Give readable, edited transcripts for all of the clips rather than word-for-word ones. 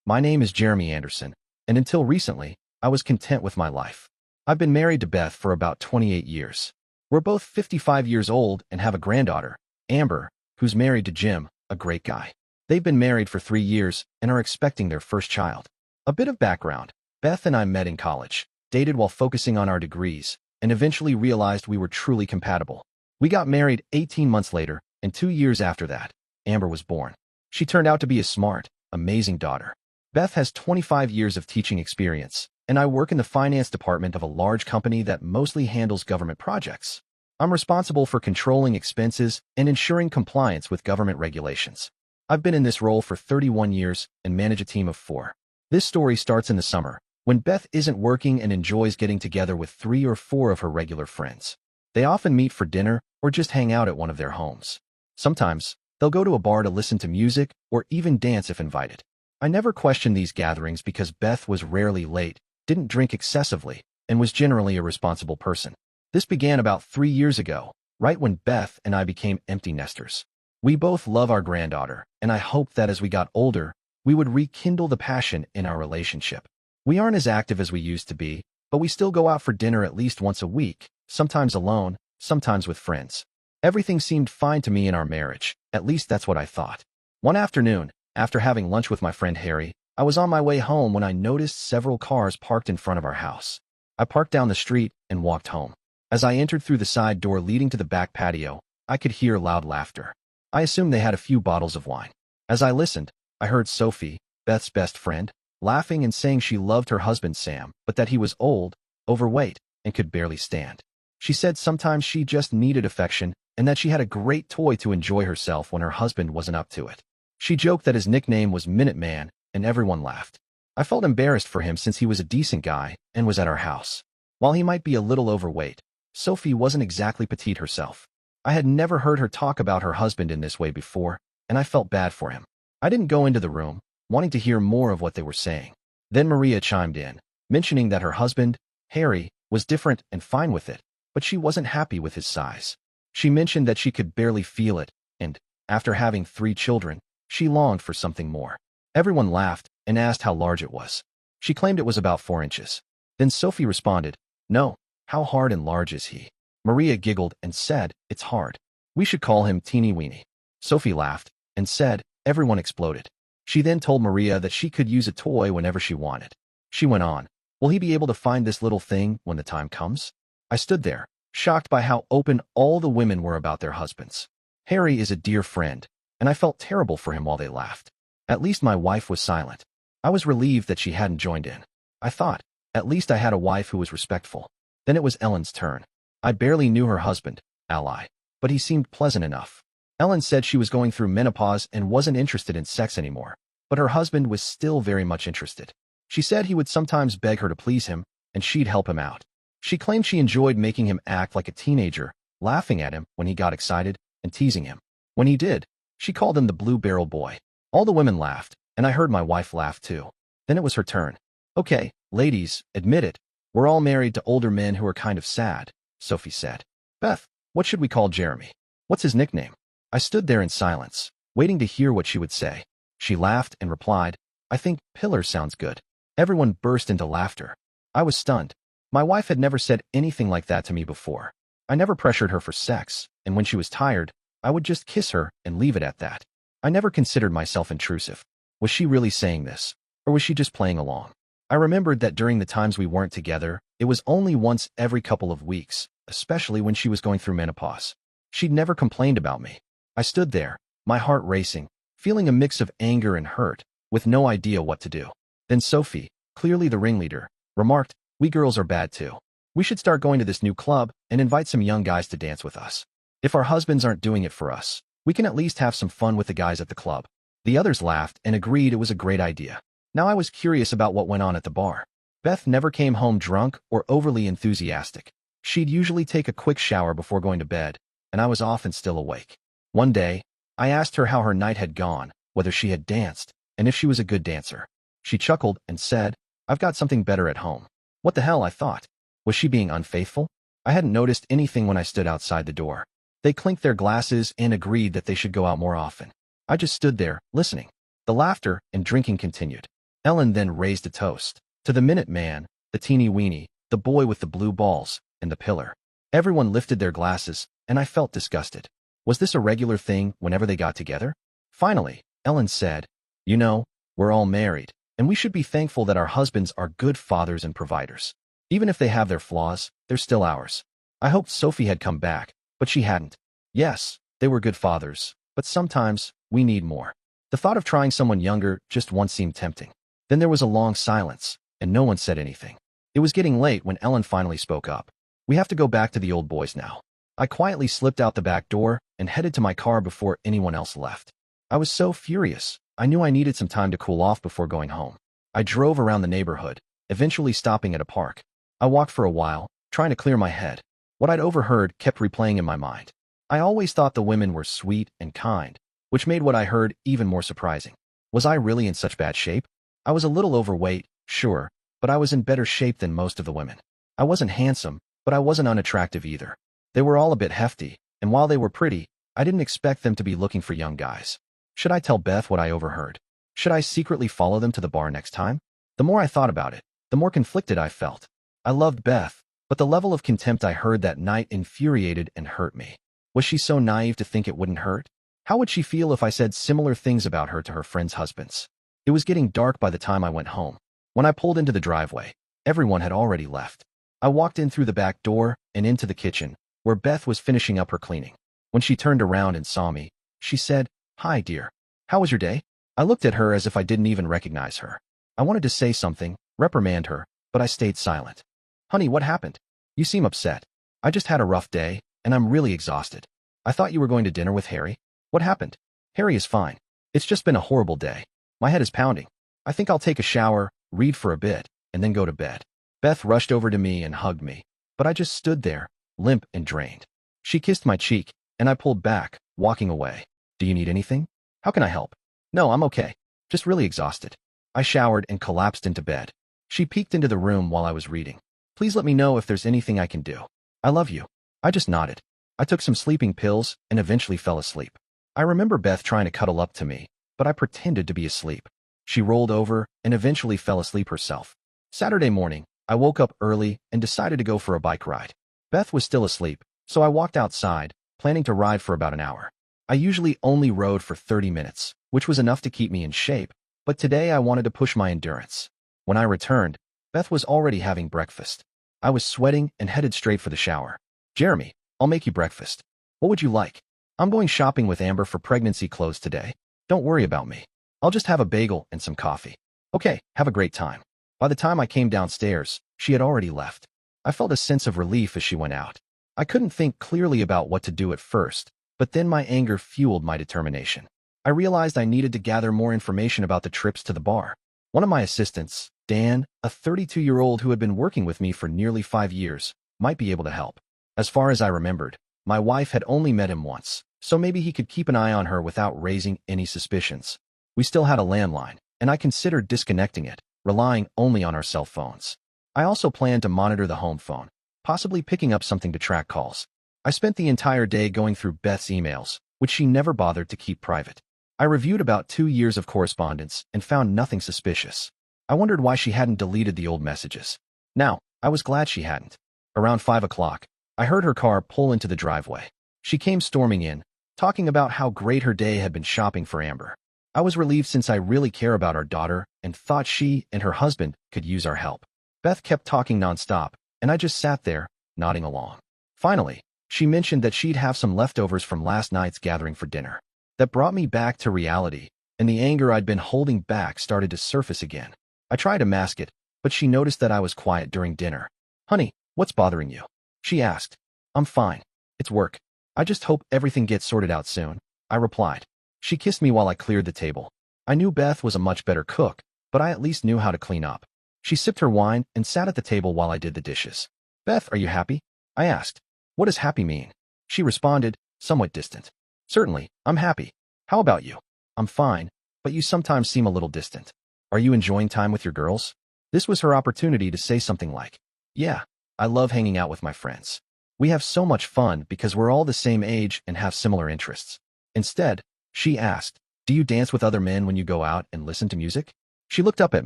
My name is Jeremy Anderson, and until recently, I was content with my life. I've been married to Beth for about 28 years. We're both 55 years old and have a granddaughter, Amber, who's married to Jim, a great guy. They've been married for 3 years and are expecting their first child. A bit of background. Beth and I met in college, dated while focusing on our degrees, and eventually realized we were truly compatible. We got married 18 months later, and 2 years after that, Amber was born. She turned out to be a smart, amazing daughter. Beth has 25 years of teaching experience, and I work in the finance department of a large company that mostly handles government projects. I'm responsible for controlling expenses and ensuring compliance with government regulations. I've been in this role for 31 years and manage a team of 4. This story starts in the summer, when Beth isn't working and enjoys getting together with 3 or 4 of her regular friends. They often meet for dinner or just hang out at one of their homes. Sometimes, they'll go to a bar to listen to music or even dance if invited. I never questioned these gatherings because Beth was rarely late, didn't drink excessively, and was generally a responsible person. This began about 3 years ago, right when Beth and I became empty nesters. We both love our granddaughter, and I hoped that as we got older, we would rekindle the passion in our relationship. We aren't as active as we used to be, but we still go out for dinner at least once a week, sometimes alone, sometimes with friends. Everything seemed fine to me in our marriage, at least that's what I thought. One afternoon, after having lunch with my friend Harry, I was on my way home when I noticed several cars parked in front of our house. I parked down the street and walked home. As I entered through the side door leading to the back patio, I could hear loud laughter. I assumed they had a few bottles of wine. As I listened, I heard Sophie, Beth's best friend, laughing and saying she loved her husband Sam, but that he was old, overweight, and could barely stand. She said sometimes she just needed affection and that she had a great toy to enjoy herself when her husband wasn't up to it. She joked that his nickname was Minuteman, and everyone laughed. I felt embarrassed for him since he was a decent guy and was at our house. While he might be a little overweight, Sophie wasn't exactly petite herself. I had never heard her talk about her husband in this way before, and I felt bad for him. I didn't go into the room, wanting to hear more of what they were saying. Then Maria chimed in, mentioning that her husband, Harry, was different and fine with it, but she wasn't happy with his size. She mentioned that she could barely feel it, and, after having 3 children, she longed for something more. Everyone laughed and asked how large it was. She claimed it was about 4 inches. Then Sophie responded, "No, how hard and large is he?" Maria giggled and said, "It's hard. We should call him Teeny Weeny." Sophie laughed and said, "Everyone exploded." She then told Maria that she could use a toy whenever she wanted. She went on, "Will he be able to find this little thing when the time comes?" I stood there, shocked by how open all the women were about their husbands. Harry is a dear friend, and I felt terrible for him while they laughed. At least my wife was silent. I was relieved that she hadn't joined in. I thought, at least I had a wife who was respectful. Then it was Ellen's turn. I barely knew her husband, Ally, but he seemed pleasant enough. Ellen said she was going through menopause and wasn't interested in sex anymore, but her husband was still very much interested. She said he would sometimes beg her to please him, and she'd help him out. She claimed she enjoyed making him act like a teenager, laughing at him when he got excited, and teasing him. When he did, she called him the Blue Barrel Boy. All the women laughed, and I heard my wife laugh too. Then it was her turn. "Okay, ladies, admit it. We're all married to older men who are kind of sad," Sophie said. "Beth, what should we call Jeremy? What's his nickname?" I stood there in silence, waiting to hear what she would say. She laughed and replied, "I think Pillar sounds good." Everyone burst into laughter. I was stunned. My wife had never said anything like that to me before. I never pressured her for sex, and when she was tired, I would just kiss her and leave it at that. I never considered myself intrusive. Was she really saying this, or was she just playing along? I remembered that during the times we weren't together, it was only once every couple of weeks, especially when she was going through menopause. She'd never complained about me. I stood there, my heart racing, feeling a mix of anger and hurt, with no idea what to do. Then Sophie, clearly the ringleader, remarked, "We girls are bad too. We should start going to this new club and invite some young guys to dance with us. If our husbands aren't doing it for us, we can at least have some fun with the guys at the club." The others laughed and agreed it was a great idea. Now I was curious about what went on at the bar. Beth never came home drunk or overly enthusiastic. She'd usually take a quick shower before going to bed, and I was often still awake. One day, I asked her how her night had gone, whether she had danced, and if she was a good dancer. She chuckled and said, "I've got something better at home." What the hell, I thought. Was she being unfaithful? I hadn't noticed anything when I stood outside the door. They clinked their glasses and agreed that they should go out more often. I just stood there, listening. The laughter and drinking continued. Ellen then raised a toast to the Minute Man, the teeny weeny, the boy with the blue balls, and the pillar. Everyone lifted their glasses, and I felt disgusted. Was this a regular thing whenever they got together? Finally, Ellen said, "You know, we're all married, and we should be thankful that our husbands are good fathers and providers. Even if they have their flaws, they're still ours." I hoped Sophie had come back, but she hadn't. Yes, they were good fathers, but sometimes we need more. The thought of trying someone younger just once seemed tempting. Then there was a long silence, and no one said anything. It was getting late when Ellen finally spoke up. "We have to go back to the old boys now." I quietly slipped out the back door and headed to my car before anyone else left. I was so furious. I knew I needed some time to cool off before going home. I drove around the neighborhood, eventually stopping at a park. I walked for a while, trying to clear my head. What I'd overheard kept replaying in my mind. I always thought the women were sweet and kind, which made what I heard even more surprising. Was I really in such bad shape? I was a little overweight, sure, but I was in better shape than most of the women. I wasn't handsome, but I wasn't unattractive either. They were all a bit hefty, and while they were pretty, I didn't expect them to be looking for young guys. Should I tell Beth what I overheard? Should I secretly follow them to the bar next time? The more I thought about it, the more conflicted I felt. I loved Beth, but the level of contempt I heard that night infuriated and hurt me. Was she so naive to think it wouldn't hurt? How would she feel if I said similar things about her to her friends' husbands? It was getting dark by the time I went home. When I pulled into the driveway, everyone had already left. I walked in through the back door and into the kitchen, where Beth was finishing up her cleaning. When she turned around and saw me, she said, "Hi, dear. How was your day?" I looked at her as if I didn't even recognize her. I wanted to say something, reprimand her, but I stayed silent. "Honey, what happened? You seem upset." "I just had a rough day, and I'm really exhausted." "I thought you were going to dinner with Harry. What happened?" "Harry is fine. It's just been a horrible day. My head is pounding. I think I'll take a shower, read for a bit, and then go to bed." Beth rushed over to me and hugged me, but I just stood there, limp and drained. She kissed my cheek, and I pulled back, walking away. "Do you need anything? How can I help?" "No, I'm okay. Just really exhausted." I showered and collapsed into bed. She peeked into the room while I was reading. "Please let me know if there's anything I can do. I love you." I just nodded. I took some sleeping pills and eventually fell asleep. I remember Beth trying to cuddle up to me, but I pretended to be asleep. She rolled over and eventually fell asleep herself. Saturday morning, I woke up early and decided to go for a bike ride. Beth was still asleep, so I walked outside, planning to ride for about an hour. I usually only rode for 30 minutes, which was enough to keep me in shape, but today I wanted to push my endurance. When I returned, Beth was already having breakfast. I was sweating and headed straight for the shower. "Jeremy, I'll make you breakfast. What would you like?" "I'm going shopping with Amber for pregnancy clothes today. Don't worry about me. I'll just have a bagel and some coffee." "Okay, have a great time." By the time I came downstairs, she had already left. I felt a sense of relief as she went out. I couldn't think clearly about what to do at first, but then my anger fueled my determination. I realized I needed to gather more information about the trips to the bar. One of my assistants, Dan, a 32-year-old who had been working with me for nearly 5 years, might be able to help. As far as I remembered, my wife had only met him once, so maybe he could keep an eye on her without raising any suspicions. We still had a landline, and I considered disconnecting it, relying only on our cell phones. I also planned to monitor the home phone, possibly picking up something to track calls. I spent the entire day going through Beth's emails, which she never bothered to keep private. I reviewed about 2 years of correspondence and found nothing suspicious. I wondered why she hadn't deleted the old messages. Now, I was glad she hadn't. Around 5 o'clock, I heard her car pull into the driveway. She came storming in, talking about how great her day had been shopping for Amber. I was relieved since I really care about our daughter and thought she and her husband could use our help. Beth kept talking nonstop, and I just sat there, nodding along. Finally, she mentioned that she'd have some leftovers from last night's gathering for dinner. That brought me back to reality, and the anger I'd been holding back started to surface again. I tried to mask it, but she noticed that I was quiet during dinner. "Honey, what's bothering you?" she asked. "I'm fine. It's work. I just hope everything gets sorted out soon," I replied. She kissed me while I cleared the table. I knew Beth was a much better cook, but I at least knew how to clean up. She sipped her wine and sat at the table while I did the dishes. "Beth, are you happy?" I asked. "What does happy mean?" She responded, somewhat distant. "Certainly, I'm happy. How about you?" "I'm fine, but you sometimes seem a little distant. Are you enjoying time with your girls?" This was her opportunity to say something like, "Yeah, I love hanging out with my friends. We have so much fun because we're all the same age and have similar interests." Instead, she asked, "Do you dance with other men when you go out and listen to music?" She looked up at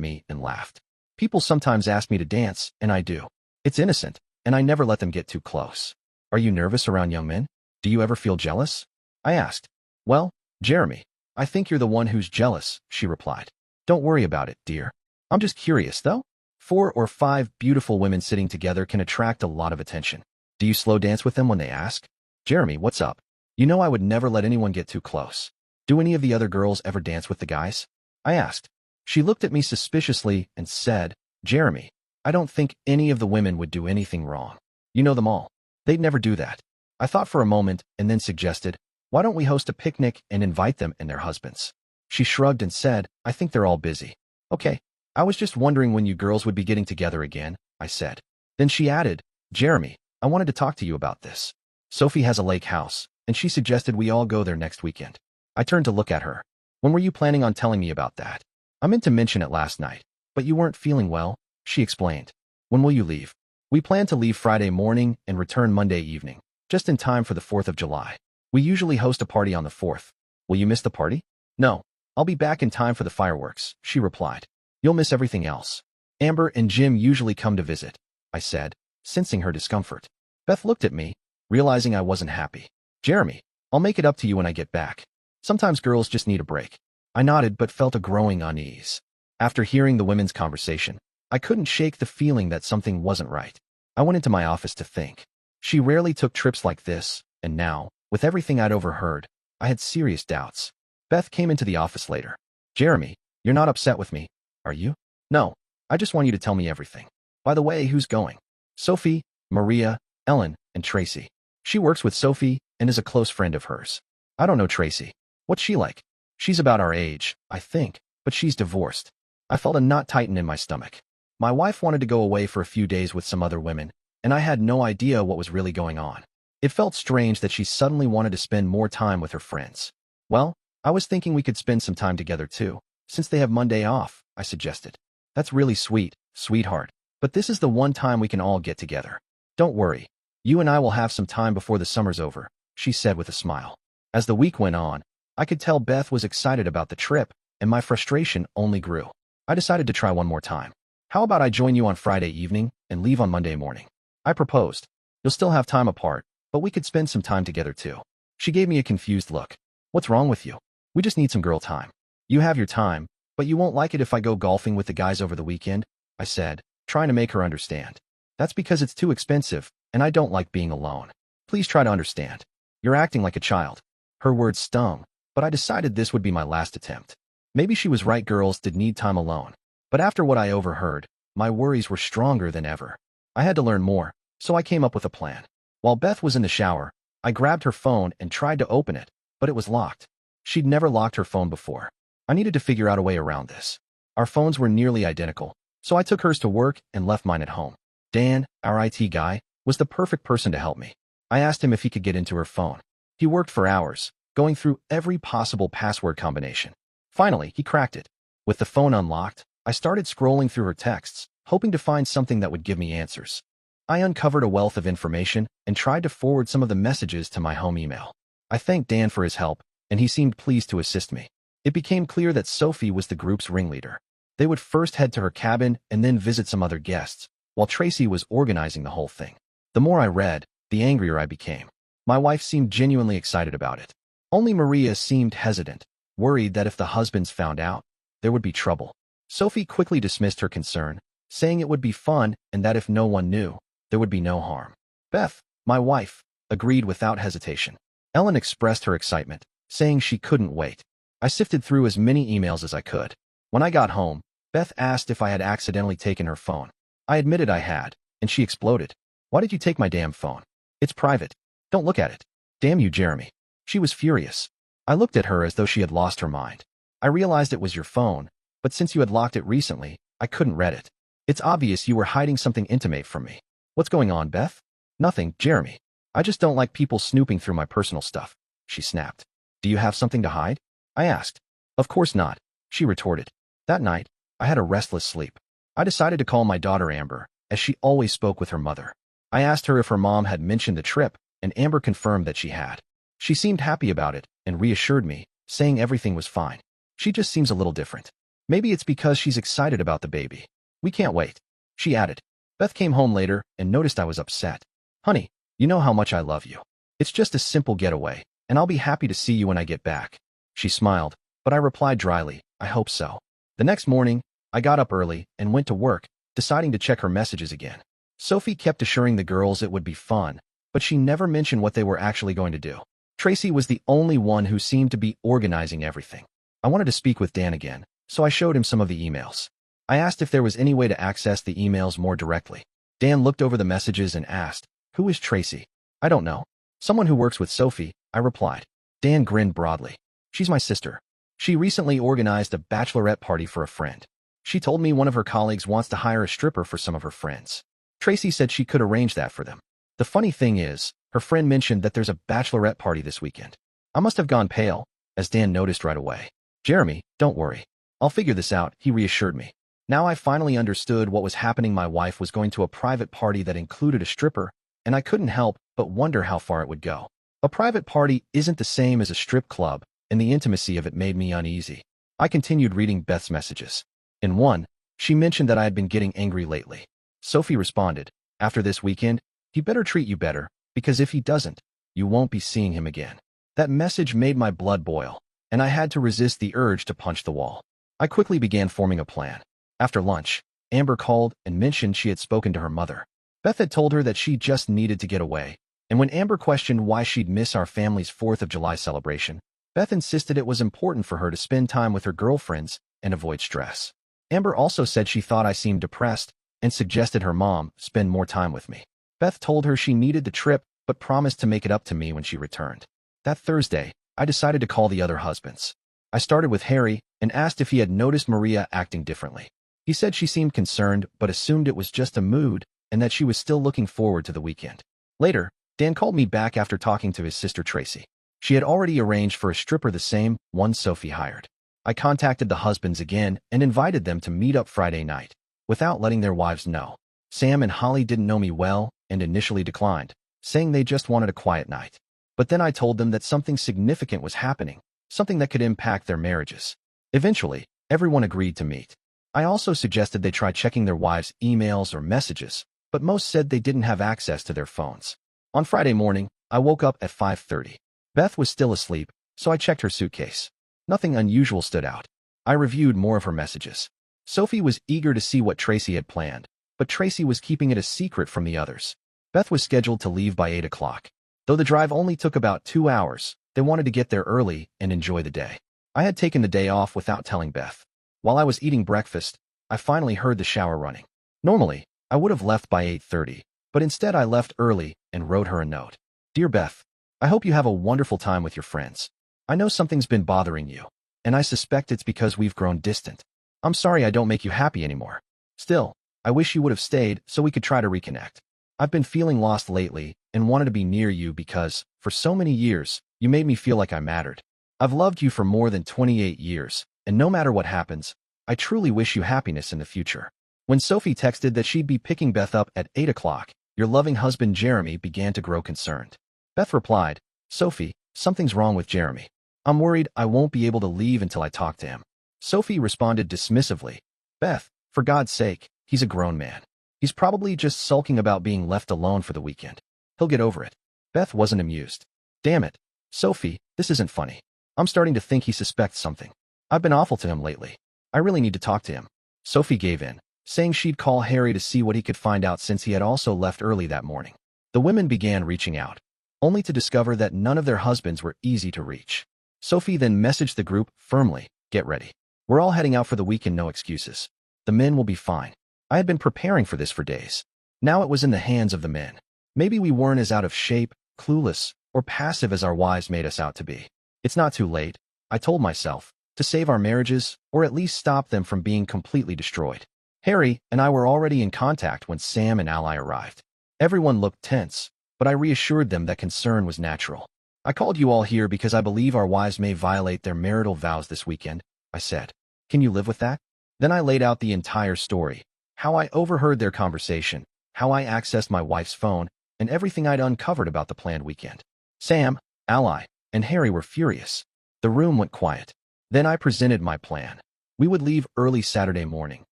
me and laughed. People sometimes ask me to dance, and I do. It's innocent, and I never let them get too close. Are you nervous around young men? Do you ever feel jealous? I asked. Well, Jeremy, I think you're the one who's jealous, she replied. Don't worry about it, dear. I'm just curious, though. 4 or 5 beautiful women sitting together can attract a lot of attention. Do you slow dance with them when they ask? Jeremy, what's up? You know I would never let anyone get too close. Do any of the other girls ever dance with the guys? I asked. She looked at me suspiciously and said, Jeremy, I don't think any of the women would do anything wrong. You know them all. They'd never do that. I thought for a moment and then suggested, why don't we host a picnic and invite them and their husbands? She shrugged and said, I think they're all busy. Okay, I was just wondering when you girls would be getting together again, I said. Then she added, Jeremy, I wanted to talk to you about this. Sophie has a lake house, and she suggested we all go there next weekend. I turned to look at her. When were you planning on telling me about that? I meant to mention it last night, but you weren't feeling well, she explained. When will you leave? We plan to leave Friday morning and return Monday evening, just in time for the 4th of July. We usually host a party on the 4th. Will you miss the party? No, I'll be back in time for the fireworks, she replied. You'll miss everything else. Amber and Jim usually come to visit, I said, sensing her discomfort. Beth looked at me, realizing I wasn't happy. Jeremy, I'll make it up to you when I get back. Sometimes girls just need a break. I nodded but felt a growing unease. After hearing the women's conversation, I couldn't shake the feeling that something wasn't right. I went into my office to think. She rarely took trips like this, and now, with everything I'd overheard, I had serious doubts. Beth came into the office later. Jeremy, you're not upset with me, are you? No, I just want you to tell me everything. By the way, who's going? Sophie, Maria, Ellen, and Tracy. She works with Sophie and is a close friend of hers. I don't know Tracy. What's she like? She's about our age, I think, but she's divorced. I felt a knot tighten in my stomach. My wife wanted to go away for a few days with some other women, and I had no idea what was really going on. It felt strange that she suddenly wanted to spend more time with her friends. Well, I was thinking we could spend some time together too, since they have Monday off, I suggested. That's really sweet, sweetheart, but this is the one time we can all get together. Don't worry, you and I will have some time before the summer's over, she said with a smile. As the week went on, I could tell Beth was excited about the trip, and my frustration only grew. I decided to try one more time. How about I join you on Friday evening and leave on Monday morning? I proposed. You'll still have time apart, but we could spend some time together too. She gave me a confused look. What's wrong with you? We just need some girl time. You have your time, but you won't like it if I go golfing with the guys over the weekend, I said, trying to make her understand. That's because it's too expensive, and I don't like being alone. Please try to understand. You're acting like a child. Her words stung, but I decided this would be my last attempt. Maybe she was right, girls did need time alone. But after what I overheard, my worries were stronger than ever. I had to learn more, so I came up with a plan. While Beth was in the shower, I grabbed her phone and tried to open it, but it was locked. She'd never locked her phone before. I needed to figure out a way around this. Our phones were nearly identical, so I took hers to work and left mine at home. Dan, our IT guy, was the perfect person to help me. I asked him if he could get into her phone. He worked for hours, going through every possible password combination. Finally, he cracked it. With the phone unlocked, I started scrolling through her texts, hoping to find something that would give me answers. I uncovered a wealth of information and tried to forward some of the messages to my home email. I thanked Dan for his help, and he seemed pleased to assist me. It became clear that Sophie was the group's ringleader. They would first head to her cabin and then visit some other guests, while Tracy was organizing the whole thing. The more I read, the angrier I became. My wife seemed genuinely excited about it. Only Maria seemed hesitant, worried that if the husbands found out, there would be trouble. Sophie quickly dismissed her concern, saying it would be fun and that if no one knew, there would be no harm. Beth, my wife, agreed without hesitation. Ellen expressed her excitement, saying she couldn't wait. I sifted through as many emails as I could. When I got home, Beth asked if I had accidentally taken her phone. I admitted I had, and she exploded. Why did you take my damn phone? It's private. Don't look at it. Damn you, Jeremy. She was furious. I looked at her as though she had lost her mind. I realized it was your phone, but since you had locked it recently, I couldn't read it. It's obvious you were hiding something intimate from me. What's going on, Beth? Nothing, Jeremy. I just don't like people snooping through my personal stuff, she snapped. Do you have something to hide? I asked. Of course not, she retorted. That night, I had a restless sleep. I decided to call my daughter Amber, as she always spoke with her mother. I asked her if her mom had mentioned the trip, and Amber confirmed that she had. She seemed happy about it and reassured me, saying everything was fine. She just seems a little different. Maybe it's because she's excited about the baby. We can't wait. She added. Beth came home later and noticed I was upset. Honey, you know how much I love you. It's just a simple getaway, and I'll be happy to see you when I get back. She smiled, but I replied dryly, I hope so. The next morning, I got up early and went to work, deciding to check her messages again. Sophie kept assuring the girls it would be fun, but she never mentioned what they were actually going to do. Tracy was the only one who seemed to be organizing everything. I wanted to speak with Dan again, so I showed him some of the emails. I asked if there was any way to access the emails more directly. Dan looked over the messages and asked, Who is Tracy? I don't know. Someone who works with Sophie, I replied. Dan grinned broadly. She's my sister. She recently organized a bachelorette party for a friend. She told me one of her colleagues wants to hire a stripper for some of her friends. Tracy said she could arrange that for them. The funny thing is, her friend mentioned that there's a bachelorette party this weekend. I must have gone pale, as Dan noticed right away. Jeremy, don't worry. I'll figure this out, he reassured me. Now I finally understood what was happening. My wife was going to a private party that included a stripper, and I couldn't help but wonder how far it would go. A private party isn't the same as a strip club, and the intimacy of it made me uneasy. I continued reading Beth's messages. In one, she mentioned that I had been getting angry lately. Sophie responded, After this weekend, he better treat you better, because if he doesn't, you won't be seeing him again. That message made my blood boil, and I had to resist the urge to punch the wall. I quickly began forming a plan. After lunch, Amber called and mentioned she had spoken to her mother. Beth had told her that she just needed to get away, and when Amber questioned why she'd miss our family's 4th of July celebration, Beth insisted it was important for her to spend time with her girlfriends and avoid stress. Amber also said she thought I seemed depressed and suggested her mom spend more time with me. Beth told her she needed the trip but promised to make it up to me when she returned. That Thursday, I decided to call the other husbands. I started with Harry and asked if he had noticed Maria acting differently. He said she seemed concerned but assumed it was just a mood and that she was still looking forward to the weekend. Later, Dan called me back after talking to his sister Tracy. She had already arranged for a stripper, the same one Sophie hired. I contacted the husbands again and invited them to meet up Friday night, without letting their wives know. Sam and Holly didn't know me well and initially declined, saying they just wanted a quiet night. But then I told them that something significant was happening, something that could impact their marriages. Eventually, everyone agreed to meet. I also suggested they try checking their wives' emails or messages, but most said they didn't have access to their phones. On Friday morning, I woke up at 5:30. Beth was still asleep, so I checked her suitcase. Nothing unusual stood out. I reviewed more of her messages. Sophie was eager to see what Tracy had planned, but Tracy was keeping it a secret from the others. Beth was scheduled to leave by 8 o'clock. Though the drive only took about 2 hours, they wanted to get there early and enjoy the day. I had taken the day off without telling Beth. While I was eating breakfast, I finally heard the shower running. Normally, I would have left by 8:30, but instead I left early and wrote her a note. Dear Beth, I hope you have a wonderful time with your friends. I know something's been bothering you, and I suspect it's because we've grown distant. I'm sorry I don't make you happy anymore. Still, I wish you would have stayed so we could try to reconnect. I've been feeling lost lately and wanted to be near you because, for so many years, you made me feel like I mattered. I've loved you for more than 28 years, and no matter what happens, I truly wish you happiness in the future. When Sophie texted that she'd be picking Beth up at 8 o'clock, your loving husband Jeremy began to grow concerned. Beth replied, Sophie, something's wrong with Jeremy. I'm worried I won't be able to leave until I talk to him. Sophie responded dismissively, Beth, for God's sake, he's a grown man. He's probably just sulking about being left alone for the weekend. He'll get over it. Beth wasn't amused. Damn it, Sophie, this isn't funny. I'm starting to think he suspects something. I've been awful to him lately. I really need to talk to him. Sophie gave in, saying she'd call Harry to see what he could find out since he had also left early that morning. The women began reaching out, only to discover that none of their husbands were easy to reach. Sophie then messaged the group firmly, get ready. We're all heading out for the weekend, no excuses. The men will be fine. I had been preparing for this for days. Now it was in the hands of the men. Maybe we weren't as out of shape, clueless, or passive as our wives made us out to be. It's not too late, I told myself, to save our marriages, or at least stop them from being completely destroyed. Harry and I were already in contact when Sam and Ally arrived. Everyone looked tense, but I reassured them that concern was natural. I called you all here because I believe our wives may violate their marital vows this weekend, I said. Can you live with that? Then I laid out the entire story, how I overheard their conversation, how I accessed my wife's phone, and everything I'd uncovered about the planned weekend. Sam, Ally, and Harry were furious. The room went quiet. Then I presented my plan. We would leave early Saturday morning,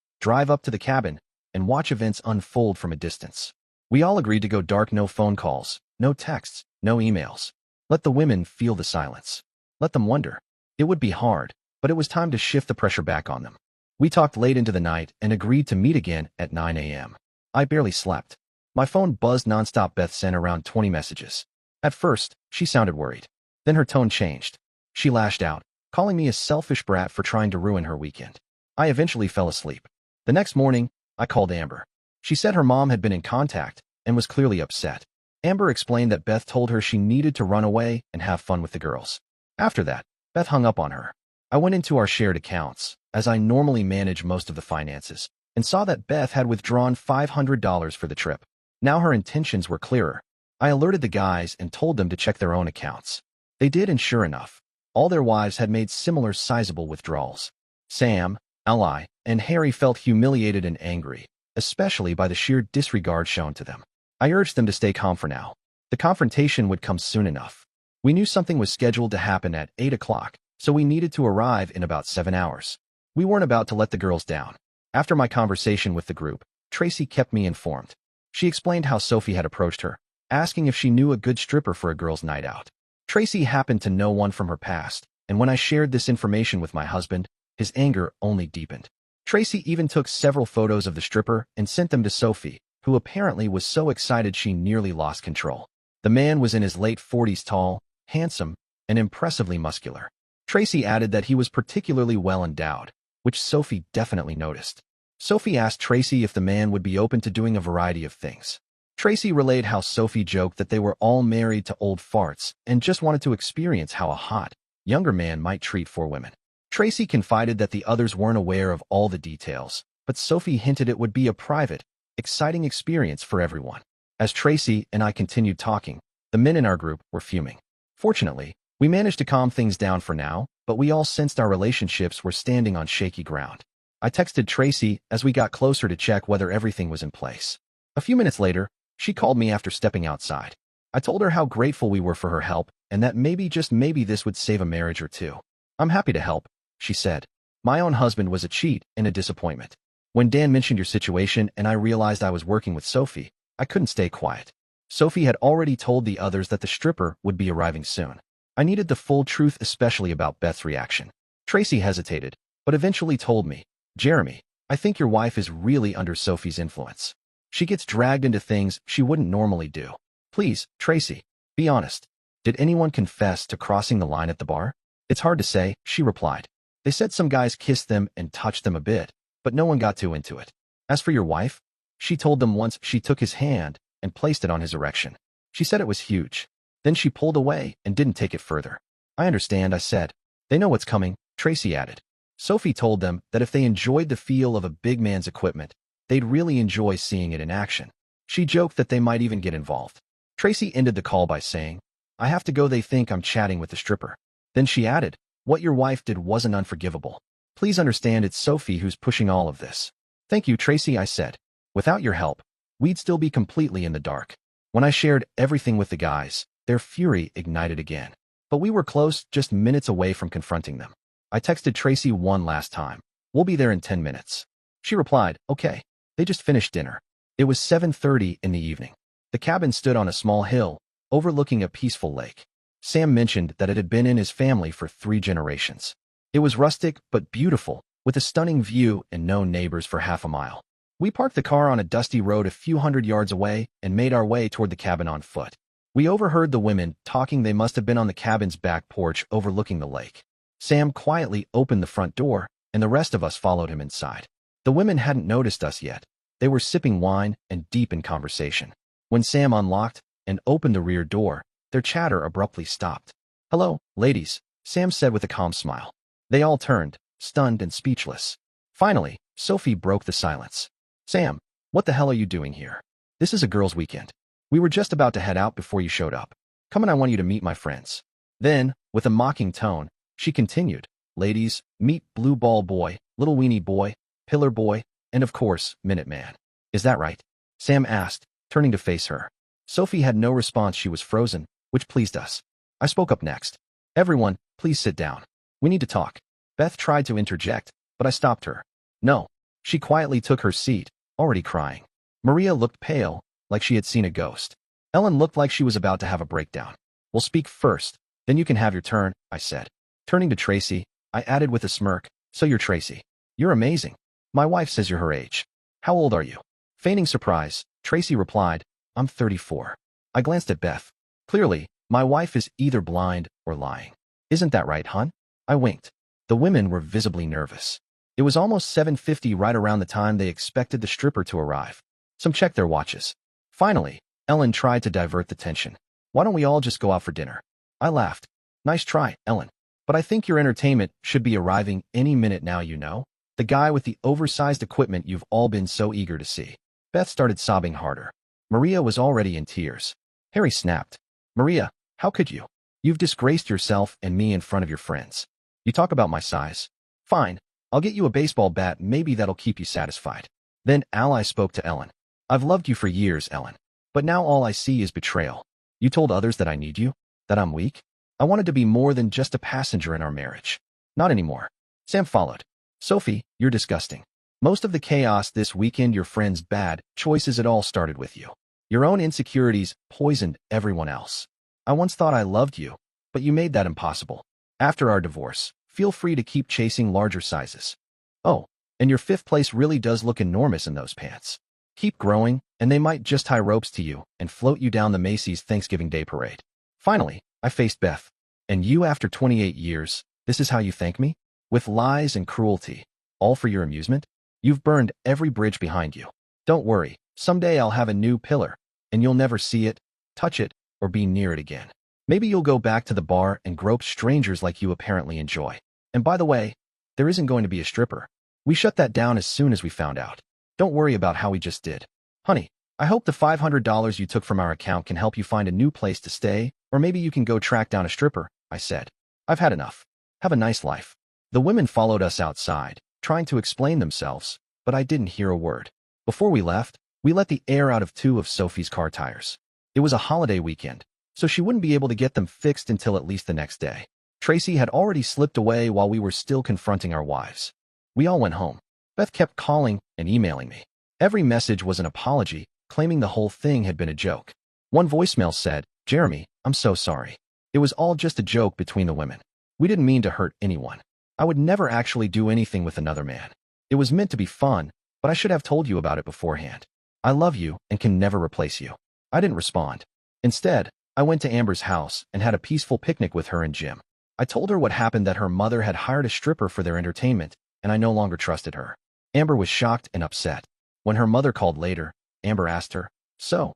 drive up to the cabin, and watch events unfold from a distance. We all agreed to go dark, no phone calls, no texts, no emails. Let the women feel the silence. Let them wonder. It would be hard, but it was time to shift the pressure back on them. We talked late into the night and agreed to meet again at 9 a.m. I barely slept. My phone buzzed nonstop. Beth sent around 20 messages. At first, she sounded worried. Then her tone changed. She lashed out, calling me a selfish brat for trying to ruin her weekend. I eventually fell asleep. The next morning, I called Amber. She said her mom had been in contact and was clearly upset. Amber explained that Beth told her she needed to run away and have fun with the girls. After that, Beth hung up on her. I went into our shared accounts, as I normally manage most of the finances, and saw that Beth had withdrawn $500 for the trip. Now her intentions were clearer. I alerted the guys and told them to check their own accounts. They did, and sure enough, all their wives had made similar sizable withdrawals. Sam, Ally, and Harry felt humiliated and angry, especially by the sheer disregard shown to them. I urged them to stay calm for now. The confrontation would come soon enough. We knew something was scheduled to happen at 8 o'clock, so we needed to arrive in about 7 hours. We weren't about to let the girls down. After my conversation with the group, Tracy kept me informed. She explained how Sophie had approached her, asking if she knew a good stripper for a girls' night out. Tracy happened to know one from her past, and when I shared this information with my husband, his anger only deepened. Tracy even took several photos of the stripper and sent them to Sophie, who apparently was so excited she nearly lost control. The man was in his late 40s, tall, handsome, and impressively muscular. Tracy added that he was particularly well endowed, which Sophie definitely noticed. Sophie asked Tracy if the man would be open to doing a variety of things. Tracy relayed how Sophie joked that they were all married to old farts and just wanted to experience how a hot, younger man might treat 4 women. Tracy confided that the others weren't aware of all the details, but Sophie hinted it would be a private, exciting experience for everyone. As Tracy and I continued talking, the men in our group were fuming. Fortunately, we managed to calm things down for now, but we all sensed our relationships were standing on shaky ground. I texted Tracy as we got closer to check whether everything was in place. A few minutes later, she called me after stepping outside. I told her how grateful we were for her help and that maybe, just maybe, this would save a marriage or two. "I'm happy to help," she said. "My own husband was a cheat and a disappointment. When Dan mentioned your situation and I realized I was working with Sophie, I couldn't stay quiet." Sophie had already told the others that the stripper would be arriving soon. I needed the full truth, especially about Beth's reaction. Tracy hesitated, but eventually told me, "Jeremy, I think your wife is really under Sophie's influence. She gets dragged into things she wouldn't normally do. Please, Tracy, be honest. Did anyone confess to crossing the line at the bar?" "It's hard to say," she replied. "They said some guys kissed them and touched them a bit, but no one got too into it. As for your wife, she told them once she took his hand and placed it on his erection. She said it was huge. Then she pulled away and didn't take it further." "I understand," I said. "They know what's coming," Tracy added. Sophie told them that if they enjoyed the feel of a big man's equipment, they'd really enjoy seeing it in action. She joked that they might even get involved. Tracy ended the call by saying, "I have to go, they think I'm chatting with the stripper." Then she added, "What your wife did wasn't unforgivable. Please understand it's Sophie who's pushing all of this." "Thank you, Tracy," I said. "Without your help, we'd still be completely in the dark." When I shared everything with the guys, their fury ignited again. But we were close, just minutes away from confronting them. I texted Tracy one last time. "We'll be there in 10 minutes. She replied, "Okay." They just finished dinner. It was 7:30 in the evening. The cabin stood on a small hill, overlooking a peaceful lake. Sam mentioned that it had been in his family for 3 generations. It was rustic but beautiful, with a stunning view and no neighbors for half a mile. We parked the car on a dusty road a few hundred yards away and made our way toward the cabin on foot. We overheard the women talking. They must have been on the cabin's back porch overlooking the lake. Sam quietly opened the front door, and the rest of us followed him inside. The women hadn't noticed us yet. They were sipping wine and deep in conversation. When Sam unlocked and opened the rear door, their chatter abruptly stopped. "Hello, ladies," Sam said with a calm smile. They all turned, stunned and speechless. Finally, Sophie broke the silence. "Sam, what the hell are you doing here? This is a girls' weekend. We were just about to head out before you showed up. Come and I want you to meet my friends." Then, with a mocking tone, she continued, "Ladies, meet Blue Ball Boy, Little Weenie Boy, Pillar Boy, and of course, Minute Man." "Is that right?" Sam asked, turning to face her. Sophie had no response. She was frozen, which pleased us. I spoke up next. "Everyone, please sit down. We need to talk." Beth tried to interject, but I stopped her. No. She quietly took her seat, already crying. Maria looked pale, like she had seen a ghost. Ellen looked like she was about to have a breakdown. We'll speak first, then you can have your turn, I said. Turning to Tracy, I added with a smirk, so you're Tracy. You're amazing. My wife says you're her age. How old are you? Feigning surprise, Tracy replied, I'm 34. I glanced at Beth. Clearly, my wife is either blind or lying. Isn't that right, hon? I winked. The women were visibly nervous. It was almost 7:50, right around the time they expected the stripper to arrive. Some checked their watches. Finally, Ellen tried to divert the tension. Why don't we all just go out for dinner? I laughed. Nice try, Ellen. But I think your entertainment should be arriving any minute now, you know? The guy with the oversized equipment you've all been so eager to see. Beth started sobbing harder. Maria was already in tears. Harry snapped. Maria, how could you? You've disgraced yourself and me in front of your friends. You talk about my size. Fine, I'll get you a baseball bat, maybe that'll keep you satisfied. Then Ally spoke to Ellen. I've loved you for years, Ellen. But now all I see is betrayal. You told others that I need you, that I'm weak. I wanted to be more than just a passenger in our marriage. Not anymore. Sam followed. Sophie, you're disgusting. Most of the chaos this weekend, your friends' bad choices, it all started with you. Your own insecurities poisoned everyone else. I once thought I loved you, but you made that impossible. After our divorce, feel free to keep chasing larger sizes. Oh, and your 5th place really does look enormous in those pants. Keep growing, and they might just tie ropes to you and float you down the Macy's Thanksgiving Day parade. Finally, I faced Beth. And you, after 28 years, this is how you thank me? With lies and cruelty, all for your amusement? You've burned every bridge behind you. Don't worry, someday I'll have a new pillar, and you'll never see it, touch it, or be near it again. Maybe you'll go back to the bar and grope strangers like you apparently enjoy. And by the way, there isn't going to be a stripper. We shut that down as soon as we found out. Don't worry about how we just did. Honey, I hope the $500 you took from our account can help you find a new place to stay, or maybe you can go track down a stripper, I said. I've had enough. Have a nice life. The women followed us outside, trying to explain themselves, but I didn't hear a word. Before we left, we let the air out of 2 of Sophie's car tires. It was a holiday weekend, so she wouldn't be able to get them fixed until at least the next day. Tracy had already slipped away while we were still confronting our wives. We all went home. Beth kept calling and emailing me. Every message was an apology, claiming the whole thing had been a joke. One voicemail said, Jeremy, I'm so sorry. It was all just a joke between the women. We didn't mean to hurt anyone. I would never actually do anything with another man. It was meant to be fun, but I should have told you about it beforehand. I love you and can never replace you. I didn't respond. Instead, I went to Amber's house and had a peaceful picnic with her and Jim. I told her what happened, that her mother had hired a stripper for their entertainment, and I no longer trusted her. Amber was shocked and upset. When her mother called later, Amber asked her, So,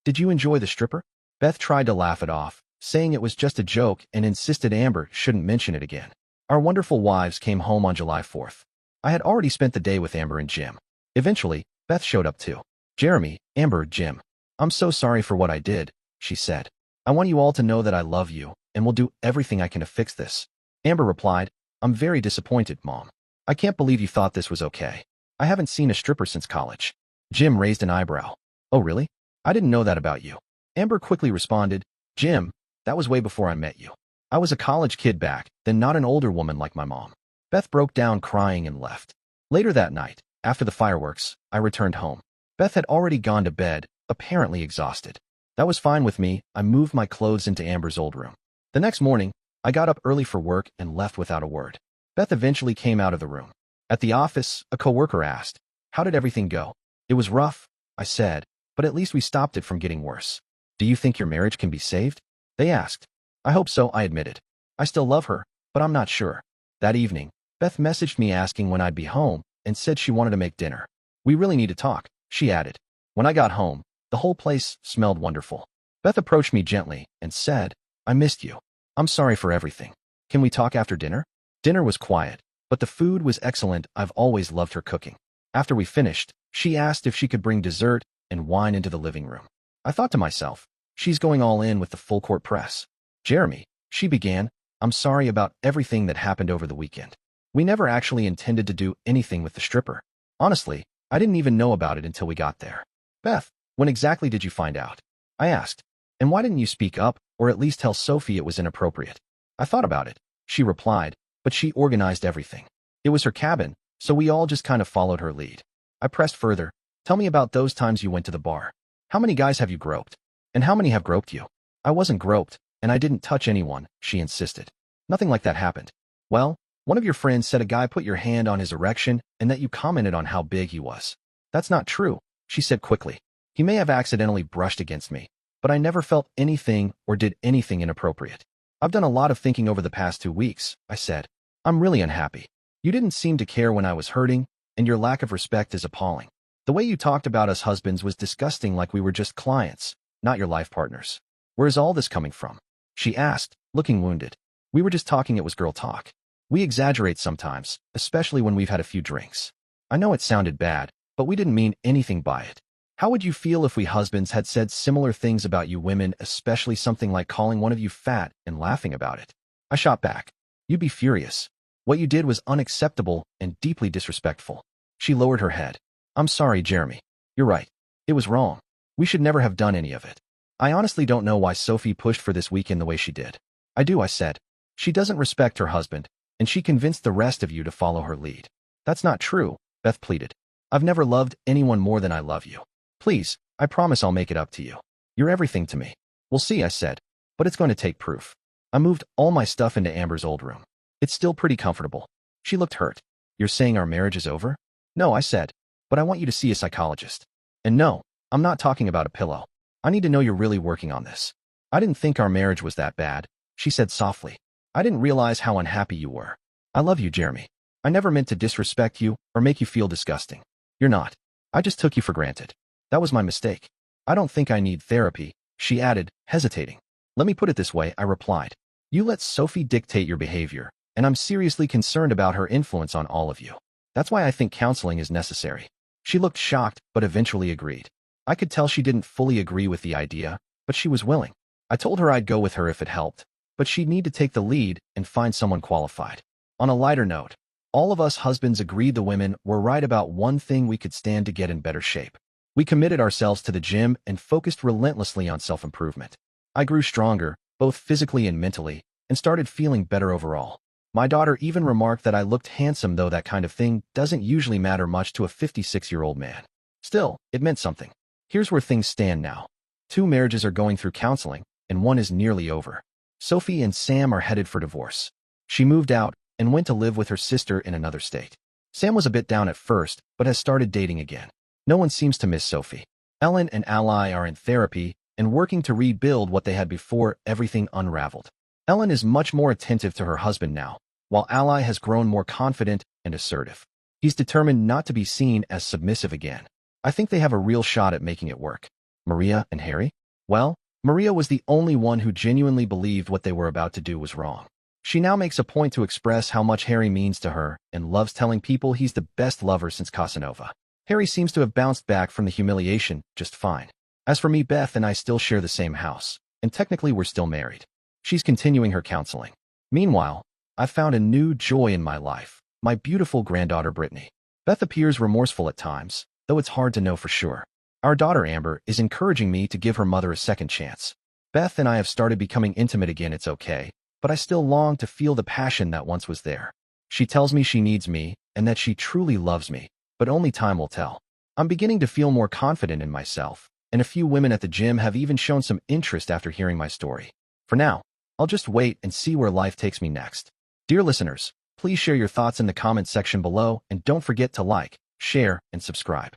did you enjoy the stripper? Beth tried to laugh it off, saying it was just a joke, and insisted Amber shouldn't mention it again. Our wonderful wives came home on July 4th. I had already spent the day with Amber and Jim. Eventually, Beth showed up too. Jeremy, Amber, Jim. I'm so sorry for what I did, she said. I want you all to know that I love you, and will do everything I can to fix this. Amber replied, I'm very disappointed, Mom. I can't believe you thought this was okay. I haven't seen a stripper since college. Jim raised an eyebrow. Oh really? I didn't know that about you. Amber quickly responded, Jim, that was way before I met you. I was a college kid back then, not an older woman like my mom. Beth broke down crying and left. Later that night, after the fireworks, I returned home. Beth had already gone to bed, apparently exhausted. That was fine with me. I moved my clothes into Amber's old room. The next morning, I got up early for work and left without a word. Beth eventually came out of the room. At the office, a coworker asked, How did everything go? It was rough, I said, but at least we stopped it from getting worse. Do you think your marriage can be saved? They asked. I hope so, I admitted. I still love her, but I'm not sure. That evening, Beth messaged me asking when I'd be home and said she wanted to make dinner. We really need to talk, she added. When I got home, the whole place smelled wonderful. Beth approached me gently and said, I missed you. I'm sorry for everything. Can we talk after dinner? Dinner was quiet, but the food was excellent. I've always loved her cooking. After we finished, she asked if she could bring dessert and wine into the living room. I thought to myself, she's going all in with the full court press. Jeremy, she began, I'm sorry about everything that happened over the weekend. We never actually intended to do anything with the stripper. Honestly, I didn't even know about it until we got there. Beth, when exactly did you find out? I asked. And why didn't you speak up, or at least tell Sophie it was inappropriate? I thought about it, she replied, but she organized everything. It was her cabin, So we all just kind of followed her lead. I pressed further. Tell me about those times you went to the bar. How many guys have you groped? And how many have groped you? I wasn't groped, and I didn't touch anyone, she insisted. Nothing like that happened. Well, one of your friends said a guy put your hand on his erection and that you commented on how big he was. That's not true, she said quickly. He may have accidentally brushed against me, but I never felt anything or did anything inappropriate. I've done a lot of thinking over the past 2 weeks, I said. I'm really unhappy. You didn't seem to care when I was hurting, and your lack of respect is appalling. The way you talked about us husbands was disgusting, like we were just clients, not your life partners. Where's all this coming from? She asked, looking wounded. We were just talking, it was girl talk. We exaggerate sometimes, especially when we've had a few drinks. I know it sounded bad, but we didn't mean anything by it. How would you feel if we husbands had said similar things about you women, especially something like calling one of you fat and laughing about it? I shot back. You'd be furious. What you did was unacceptable and deeply disrespectful. She lowered her head. I'm sorry, Jeremy. You're right. It was wrong. We should never have done any of it. I honestly don't know why Sophie pushed for this weekend the way she did. I do, I said. She doesn't respect her husband, and she convinced the rest of you to follow her lead. That's not true, Beth pleaded. I've never loved anyone more than I love you. Please, I promise I'll make it up to you. You're everything to me. We'll see, I said, but it's going to take proof. I moved all my stuff into Amber's old room. It's still pretty comfortable. She looked hurt. You're saying our marriage is over? No, I said, but I want you to see a psychologist. And no, I'm not talking about a pillow. I need to know you're really working on this. I didn't think our marriage was that bad, she said softly. I didn't realize how unhappy you were. I love you, Jeremy. I never meant to disrespect you or make you feel disgusting. You're not. I just took you for granted. That was my mistake. I don't think I need therapy, she added, hesitating. Let me put it this way, I replied. You let Sophie dictate your behavior, and I'm seriously concerned about her influence on all of you. That's why I think counseling is necessary. She looked shocked, but eventually agreed. I could tell she didn't fully agree with the idea, but she was willing. I told her I'd go with her if it helped, but she'd need to take the lead and find someone qualified. On a lighter note, all of us husbands agreed the women were right about one thing: we could stand to get in better shape. We committed ourselves to the gym and focused relentlessly on self-improvement. I grew stronger, both physically and mentally, and started feeling better overall. My daughter even remarked that I looked handsome, though that kind of thing doesn't usually matter much to a 56-year-old man. Still, it meant something. Here's where things stand now. 2 marriages are going through counseling, and 1 is nearly over. Sophie and Sam are headed for divorce. She moved out and went to live with her sister in another state. Sam was a bit down at first, but has started dating again. No one seems to miss Sophie. Ellen and Ally are in therapy and working to rebuild what they had before everything unraveled. Ellen is much more attentive to her husband now, while Ally has grown more confident and assertive. He's determined not to be seen as submissive again. I think they have a real shot at making it work. Maria and Harry? Well, Maria was the only one who genuinely believed what they were about to do was wrong. She now makes a point to express how much Harry means to her and loves telling people he's the best lover since Casanova. Harry seems to have bounced back from the humiliation just fine. As for me, Beth and I still share the same house, and technically we're still married. She's continuing her counseling. Meanwhile, I've found a new joy in my life, my beautiful granddaughter Brittany. Beth appears remorseful at times, though it's hard to know for sure. Our daughter Amber is encouraging me to give her mother a second chance. Beth and I have started becoming intimate again. It's okay, but I still long to feel the passion that once was there. She tells me she needs me and that she truly loves me, but only time will tell. I'm beginning to feel more confident in myself, and a few women at the gym have even shown some interest after hearing my story. For now, I'll just wait and see where life takes me next. Dear listeners, please share your thoughts in the comments section below, and don't forget to like, share, and subscribe.